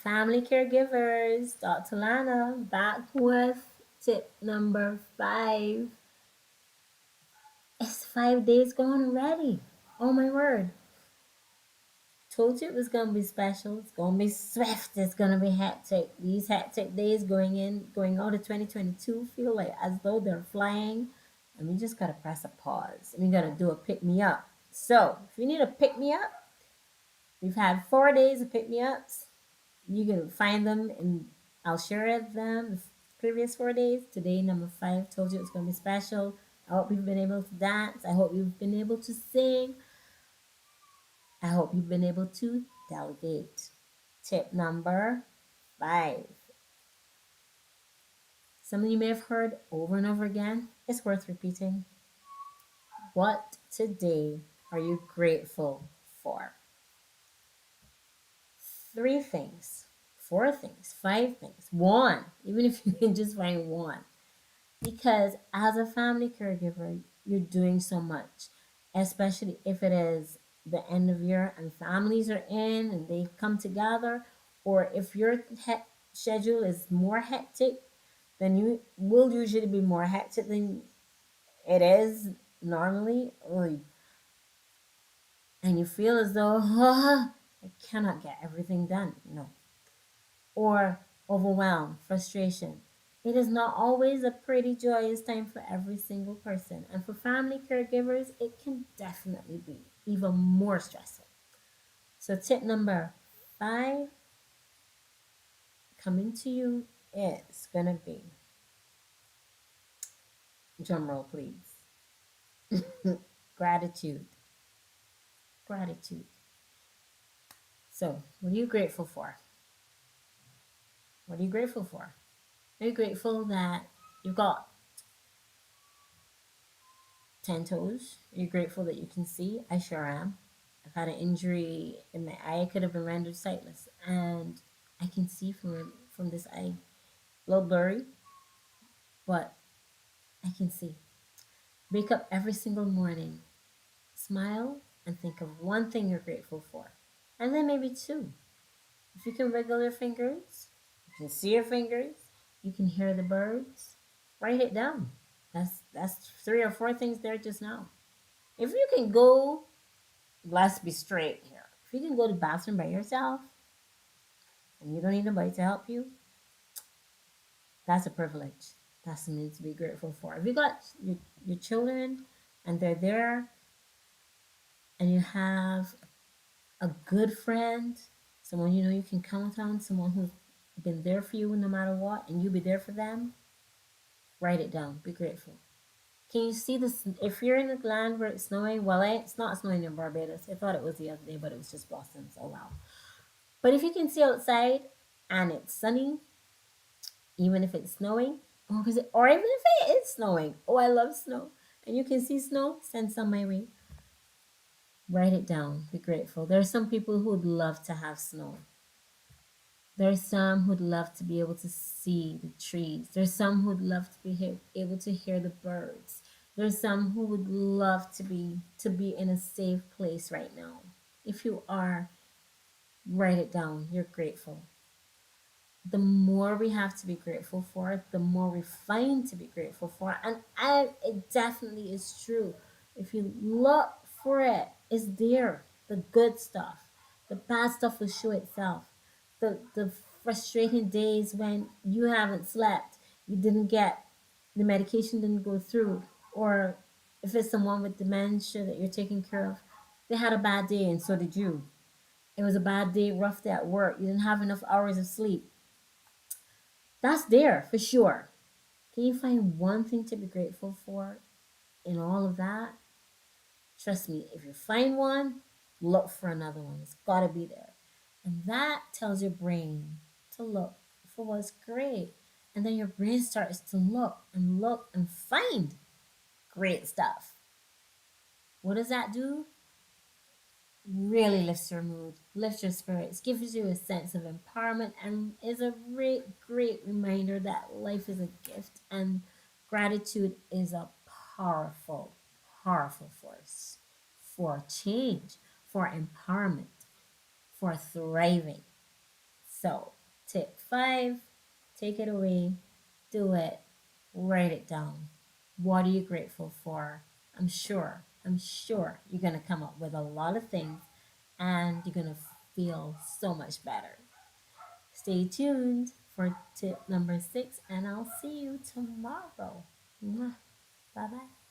family caregivers, Dr. Lana, back with tip number 5. It's 5 days gone already. Oh my word. Told you it was gonna be special. It's gonna be swift. It's gonna be hectic. These hectic days going out of 2022 feel like as though they're flying. And we just gotta press a pause. And we gotta do a pick me up. So if you need a pick me up, we've had 4 days of pick me ups. You can find them and I'll share them the previous 4 days. Today, number 5, told you it's going to be special. I hope you've been able to dance. I hope you've been able to sing. I hope you've been able to delegate. Tip number 5. Something you may have heard over and over again. It's worth repeating. What today are you grateful for? 3 things, 4 things, 5 things, one, even if you can just find one. Because as a family caregiver, you're doing so much, especially if it is the end of year and families are in and they come together, or if your schedule is more hectic, then you will usually be more hectic than it is normally. And you feel as though, I cannot get everything done. No. Or overwhelm, frustration. It is not always a pretty, joyous time for every single person. And for family caregivers, it can definitely be even more stressful. So, tip number 5 coming to you is going to be, drumroll please, gratitude. Gratitude. So, what are you grateful for? What are you grateful for? Are you grateful that you've got 10 toes? Are you grateful that you can see? I sure am. I've had an injury in my eye. I could have been rendered sightless, and I can see from this eye. A little blurry, but I can see. Wake up every single morning, smile, and think of one thing you're grateful for, and then maybe two. If you can wiggle your fingers, you can see your fingers, you can hear the birds. Write it down. That's 3 or 4 things there just now. If you can go, let's be straight here. If you can go to the bathroom by yourself and you don't need nobody to help you, that's a privilege. That's something to be grateful for. If you got your children and they're there and you have a good friend, someone you know you can count on, someone who's been there for you no matter what, and you be there for them, write it down. Be grateful. Can you see this? If you're in a land where it's snowing, well, it's not snowing in Barbados. I thought it was the other day, but it was just blossoms. Oh, wow. But if you can see outside and it's sunny, even if it's snowing, or even if it is snowing, oh, I love snow, and you can see snow, send some my way. Write it down. Be grateful. There are some people who would love to have snow. There's some who'd love to be able to see the trees. There's some who'd love to be able to hear the birds. There's some who would love to be in a safe place right now. If you are, write it down. You're grateful. The more we have to be grateful for, the more we find to be grateful for. And it definitely is true. If you look for it, it's there. The good stuff. The bad stuff will show itself. The frustrating days when you haven't slept, you didn't get the medication didn't go through, or if it's someone with dementia that you're taking care of, they had a bad day and so did you. It was a bad day, rough day at work. You didn't have enough hours of sleep. That's there for sure. Can you find one thing to be grateful for in all of that? Trust me, if you find one, look for another one. It's got to be there. And that tells your brain to look for what's great. And then your brain starts to look and find great stuff. What does that do? Really lifts your mood, lifts your spirits, gives you a sense of empowerment, and is a great, great reminder that life is a gift and gratitude is a powerful, powerful force for change, for empowerment, for thriving. So Tip 5, take it away, do it, write it down. What are you grateful for? I'm sure you're going to come up with a lot of things and you're going to feel so much better. Stay tuned for tip number 6, and I'll see you tomorrow. Bye bye.